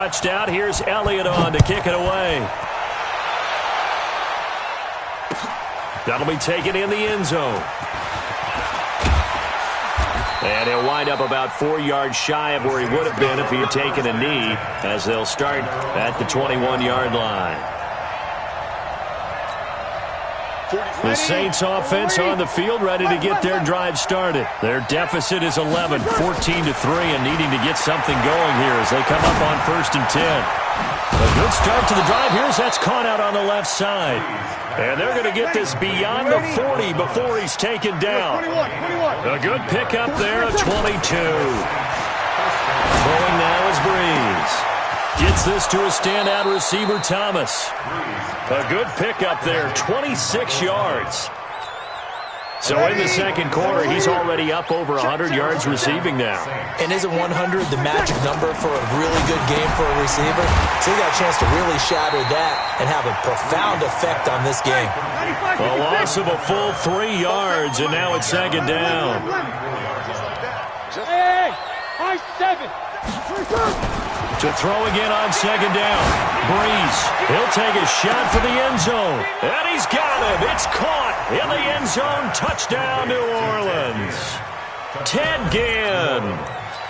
Touchdown. Here's Elliott on to kick it away. That'll be taken in the end zone. And he'll wind up about 4 yards shy of where he would have been if he had taken a knee, as they'll start at the 21-yard line. The Saints offense on the field, ready to get their drive started. Their deficit is 11, 14-3, and needing to get something going here as they come up on 1st and 10. A good start to the drive. Here's that's caught out on the left side. And they're going to get this beyond the 40 before he's taken down. A good pickup there at 22. Throwing now is Breeze. Gets this to a standout receiver, Thomas. A good pickup there, 26 yards. So in the second quarter, he's already up over 100 yards receiving now. And isn't 100 the magic number for a really good game for a receiver? So he got a chance to really shatter that and have a profound effect on this game. A loss of a full 3 yards, and now it's second down. Hey, high 7. To throw again on second down. Breeze, he'll take a shot for the end zone. And he's got him. It's caught in the end zone. Touchdown, New Orleans. Ted Ginn,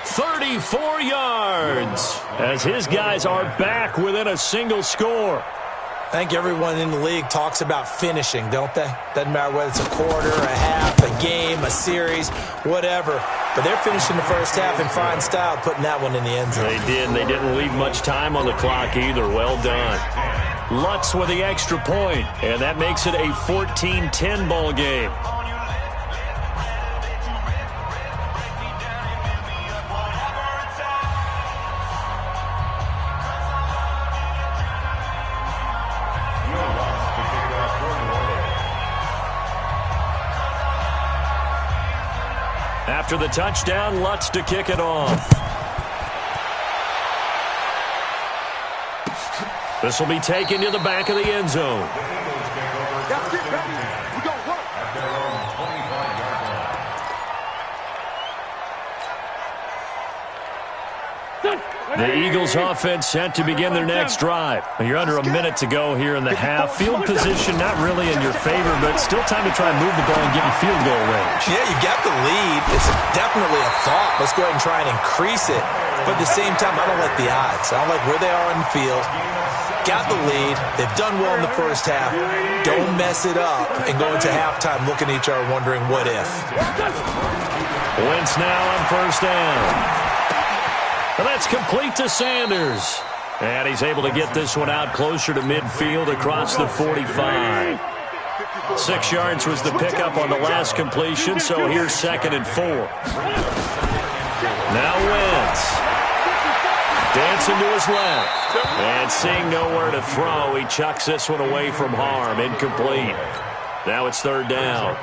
34 yards, as his guys are back within a single score. I think everyone in the league talks about finishing, don't they? Doesn't matter whether it's a quarter, a half, a game, a series, whatever. But they're finishing the first half in fine style, putting that one in the end zone. They did, and they didn't leave much time on the clock either. Well done. Lutz with the extra point, and that makes it a 14-10 ball game. After the touchdown, Lutz to kick it off. This will be taken to the back of the end zone. The Eagles offense set to begin their next drive. You're under a minute to go here in the half. Field position not really in your favor, but still time to try and move the ball and get in field goal range. Yeah, you got the lead. It's definitely a thought. Let's go ahead and try and increase it. But at the same time, I don't like the odds. I don't like where they are on the field. Got the lead. They've done well in the first half. Don't mess it up and go into halftime looking at each other wondering what if. Wentz now on first down. And that's complete to Sanders. And he's able to get this one out closer to midfield across the 45. 6 yards was the pickup on the last completion, so here's 2nd and 4. Now Wentz. Dancing to his left. And seeing nowhere to throw, he chucks this one away from harm. Incomplete. Now it's 3rd down.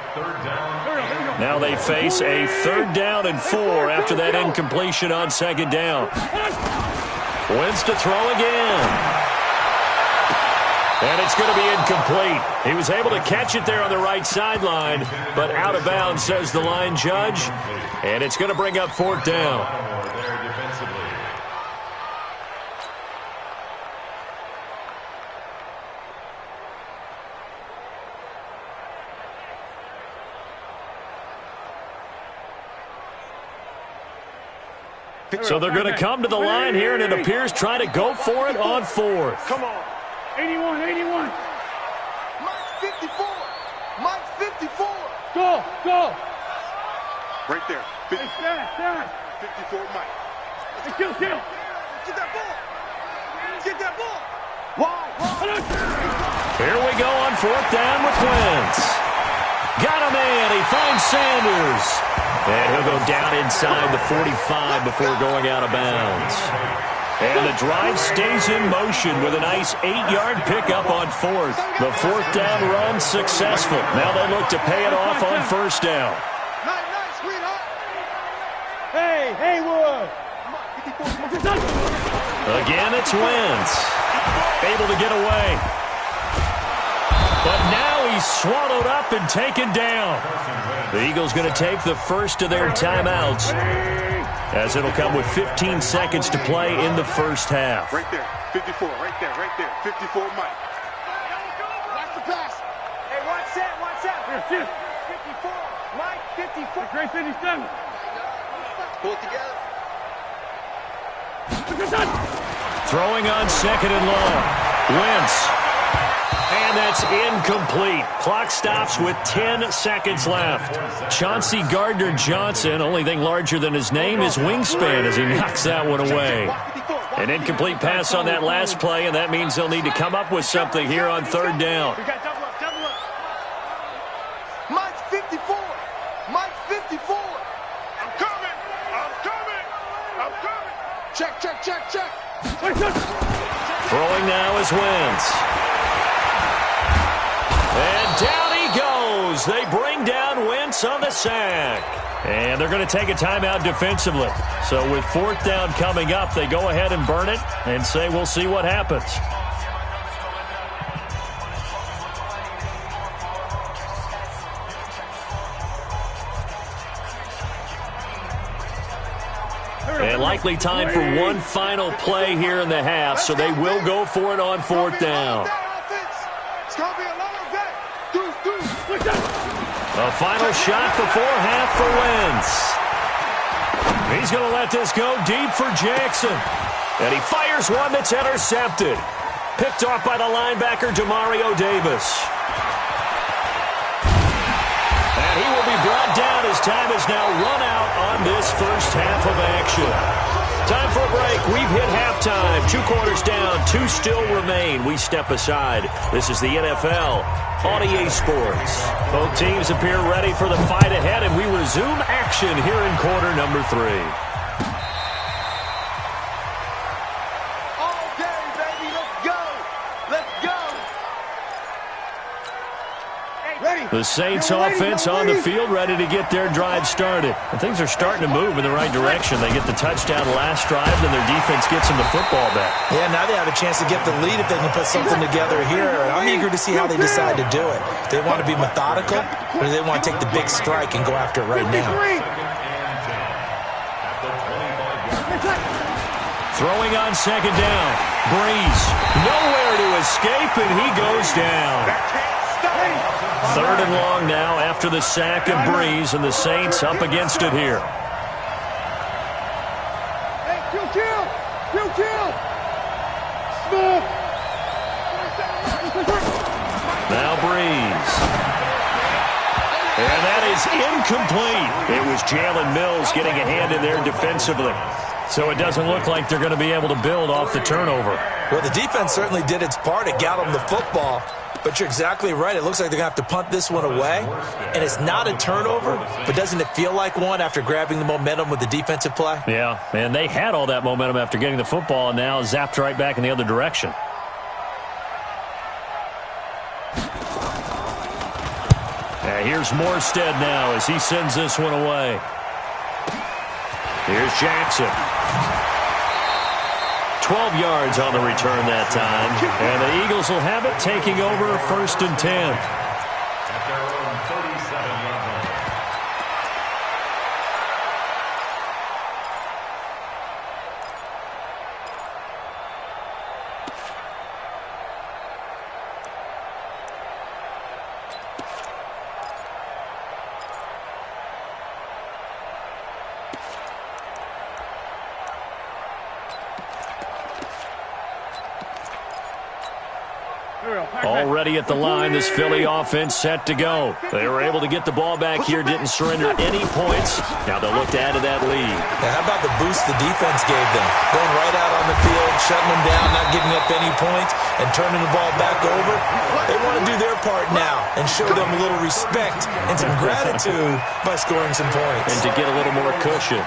Now they face a 3rd down and 4 after that incompletion on 2nd down. Wentz to throw again. And it's going to be incomplete. He was able to catch it there on the right sideline, but out of bounds, says the line judge. And it's going to bring up 4th down. So they're going to come to the line here, and it appears trying to go for it on 4th. Come on. 81, 81. Mike's 54. Mike's 54. Go, go. Right there. 54 Mike. Hey, kill. Get that ball. Get that ball. Wide. Here we go on 4th down with Wentz. Got him in. He finds Sanders. And he'll go down inside the 45 before going out of bounds. And the drive stays in motion with a nice 8-yard pickup on 4th. The 4th down run successful. Now they look to pay it off on 1st down. Nice, sweetheart. Hey, Haywood. Again, it's Wentz. Able to get away. But now he's swallowed up and taken down. The Eagles going to take the first of their timeouts. as it'll come with 15 seconds to play in the first half. Right there, 54, right there, 54, Mike. Watch the pass. Hey, watch that. Here, 54, Mike, 54. Great 57. Pull it together. Throwing on second and long. Wentz. And that's incomplete. Clock stops with 10 seconds left. Chauncey Gardner-Johnson, only thing larger than his name is wingspan as he knocks that one away. An incomplete pass on that last play, and that means they'll need to come up with something here on third down. We got double up, double up. Mike's 54. Mike's 54. I'm coming. Check. Throwing now is Wentz. And down he goes. They bring down Wentz on the sack. And they're going to take a timeout defensively. So with fourth down coming up, they go ahead and burn it and say we'll see what happens. And likely time for one final play here in the half, so they will go for it on fourth down. It's going to be a long day. Deuce. A final shot before half for Wentz. He's going to let this go deep for Jackson. And he fires one that's intercepted. Picked off by the linebacker, Demario Davis. And he will be brought down as time is now run out on this first half of action. Time for a break. We've hit halftime. 2 quarters down, 2 still remain. We step aside. This is the NFL on EA Sports. Both teams appear ready for the fight ahead, and we resume action here in quarter number 3. All day, baby. Let's go. Ready. The Saints offense on the field, ready to get their drive started. And things are starting to move in the right direction. They get the touchdown last drive, then their defense gets them the football back. Yeah, now they have a chance to get the lead if they can put something together here. I'm eager to see how they decide to do it. They want to be methodical, or do they want to take the big strike and go after it right now? Throwing on second down. Breeze. Nowhere to escape, and he goes down. Third and long now after the sack of Breeze, and the Saints up against it here. Hey, kill. Smith. Now Breeze. And that is incomplete. It was Jalen Mills getting a hand in there defensively. So it doesn't look like they're going to be able to build off the turnover. Well, the defense certainly did its part. It got them the football. But you're exactly right. It looks like they're going to have to punt this one away. And it's not a turnover, but doesn't it feel like one after grabbing the momentum with the defensive play? Yeah, and they had all that momentum after getting the football and now zapped right back in the other direction. Here's Morstead now as he sends this one away. Here's Jackson. 12 yards on the return that time. And the Eagles will have it, taking over first and 10. Already at the line, this Philly offense set to go. They were able to get the ball back here, didn't surrender any points. Now they'll look to add to that lead. Now, how about the boost the defense gave them? Going right out on the field, shutting them down, not giving up any points, and turning the ball back over. They want to do their part now and show them a little respect and some gratitude by scoring some points. And to get a little more cushion.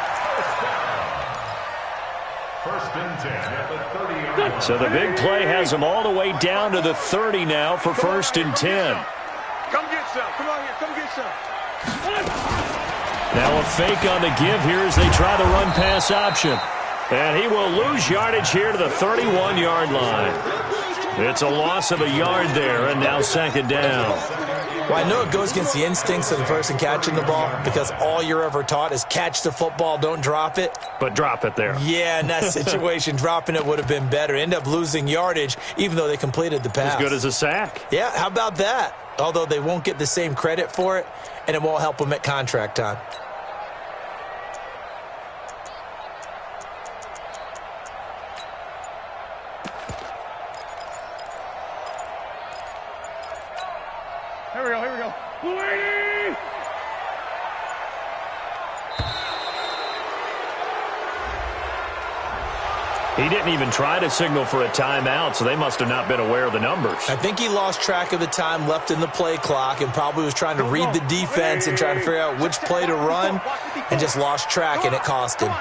So the big play has them all the way down to the 30 now for first and 10. Come get some. Come on here. Come get some. Now a fake on the give here as they try the run-pass option. And he will lose yardage here to the 31-yard line. It's a loss of a yard there, and now second down. Well, I know it goes against the instincts of the person catching the ball because all you're ever taught is catch the football, don't drop it. But drop it there. Yeah, in that situation, dropping it would have been better. End up losing yardage, even though they completed the pass. As good as a sack. Yeah, how about that? Although they won't get the same credit for it, and it won't help them at contract time. Here we go, here we go. Blue 80! He didn't even try to signal for a timeout, so they must have not been aware of the numbers. I think he lost track of the time left in the play clock and probably was trying to read the defense and trying to figure out which play to run and just lost track, and it cost him.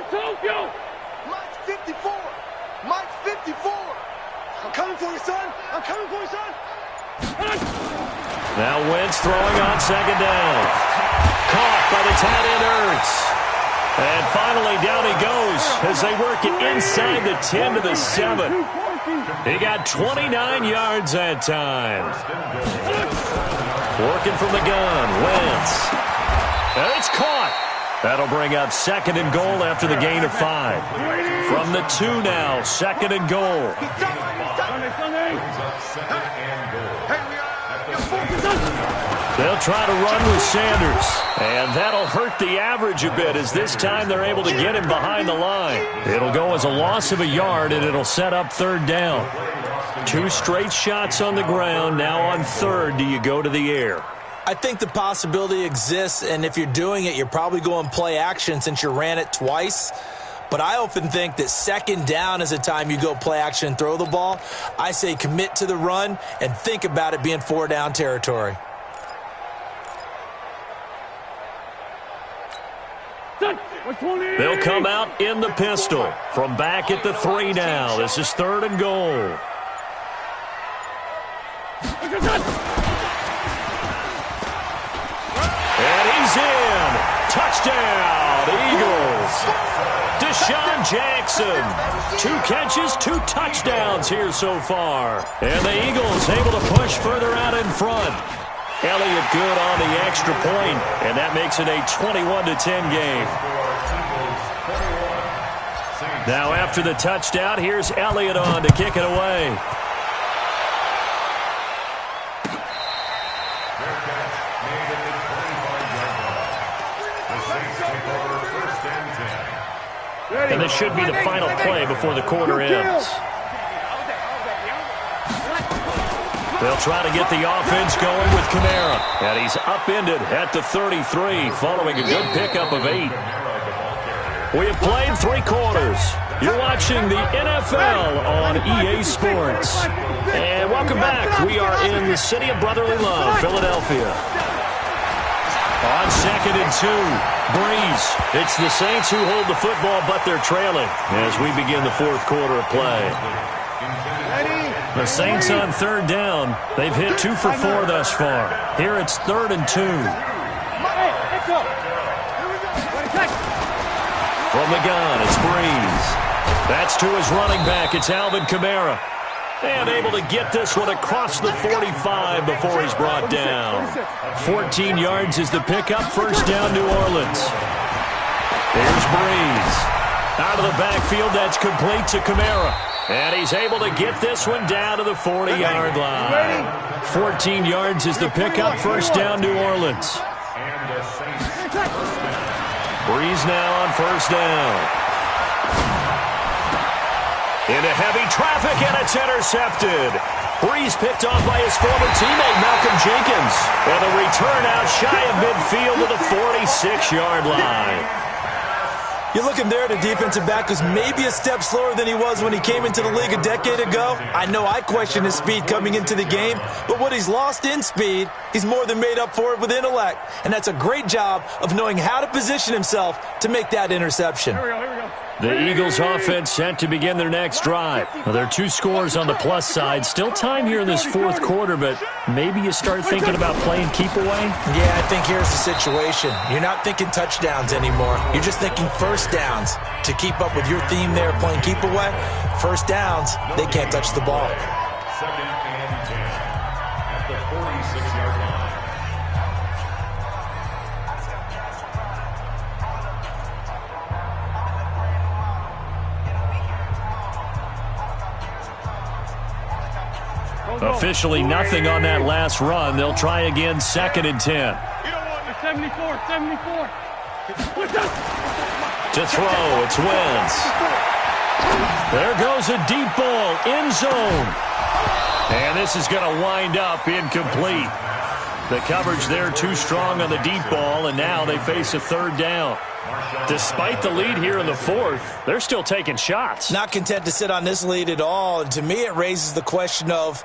Tokyo! Mike's 54! Mike's 54! I'm coming for you, son! I'm coming for you, son! Now Wentz throwing on second down. Caught by the tight end Ertz. And finally down he goes as they work it inside the 10 to the 7. He got 29 yards that time. Working from the gun, Wentz. And it's caught. That'll bring up second and goal after the gain of 5. From the 2 now, second and goal. They'll try to run with Sanders, and that'll hurt the average a bit as this time they're able to get him behind the line. It'll go as a loss of a yard, and it'll set up third down. 2 straight shots on the ground. Now on third, do you go to the air? I think the possibility exists, and if you're doing it, you're probably going play action since you ran it twice. But I often think that second down is a time you go play action and throw the ball. I say commit to the run and think about it being 4 down territory. They'll come out in the pistol from back at the 3 now. This is third and goal. And he's in. Touchdown, Eagles. Deshaun Jackson. 2 catches, 2 touchdowns here so far. And the Eagles able to push further out in front. Elliott good on the extra point, and that makes it a 21-10 game. Now after the touchdown, here's Elliott on to kick it away. And this should be the final play before the quarter ends. They'll try to get the offense going with Kamara. And he's upended at the 33 following a good pickup of 8. We have played 3 quarters. You're watching the NFL on EA Sports. And welcome back. We are in the city of brotherly love, Philadelphia. On second and 2, Breeze. It's the Saints who hold the football, but they're trailing as we begin the 4th quarter of play. The Saints on third down. They've hit 2 for 4 thus far. Here it's third and 2. From the gun, it's Breeze. That's to his running back. It's Alvin Kamara. And able to get this one across the 45 before he's brought down. 14 yards is the pickup. First down, New Orleans. Here's Breeze. Out of the backfield, that's complete to Kamara. And he's able to get this one down to the 40-yard line. 14 yards is the pickup. First down, New Orleans. Breeze now on first down. Into heavy traffic, and it's intercepted. Breeze picked off by his former teammate, Malcolm Jenkins. And the return out shy of midfield to the 46-yard line. You're looking there at a defensive back who's maybe a step slower than he was when he came into the league a decade ago. I know I questioned his speed coming into the game, but what he's lost in speed, he's more than made up for it with intellect. And that's a great job of knowing how to position himself to make that interception. Here we go, here we go. The Eagles offense set to begin their next drive. Well, there are 2 scores on the plus side. Still time here in this fourth quarter, but maybe you start thinking about playing keep away? Yeah, I think here's the situation. You're not thinking touchdowns anymore. You're just thinking first downs. To keep up with your theme there, playing keep away, first downs, they can't touch the ball. Second and 10 at the 46-yard line. Officially nothing on that last run. They'll try again, 2nd and 10. You don't want the 74, 74. To throw, it's Wentz. There goes a deep ball, end zone. And this is going to wind up incomplete. The coverage there too strong on the deep ball, and now they face a 3rd down. Despite the lead here in the 4th, they're still taking shots. Not content to sit on this lead at all, and to me it raises the question of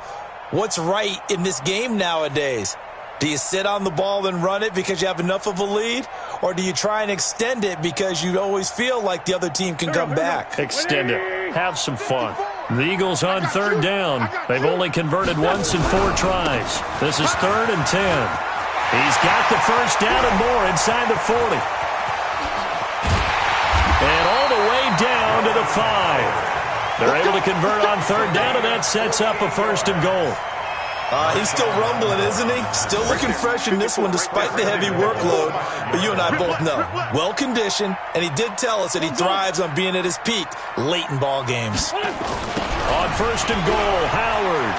what's right in this game nowadays. Do you sit on the ball and run it because you have enough of a lead? Or do you try and extend it because you always feel like the other team can come back? Extend it. Have some fun. The Eagles on 3rd down. They've only converted once in 4 tries. This is 3rd and 10. He's got the first down and more inside the 40. And all the way down to the 5. They're able to convert on 3rd down, and that sets up a 1st and goal. He's still rumbling, isn't he? Still looking fresh in this one despite the heavy workload. But you and I both know, well-conditioned, and he did tell us that he thrives on being at his peak late in ball games. On 1st and goal, Howard.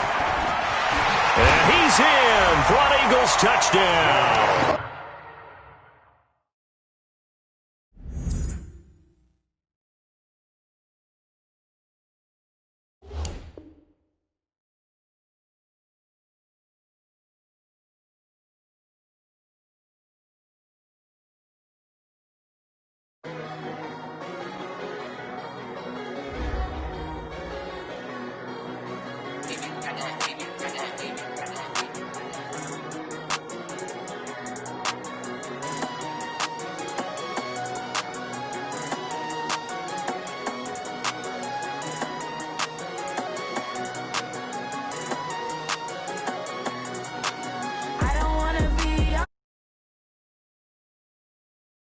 And he's in for an Eagles touchdown.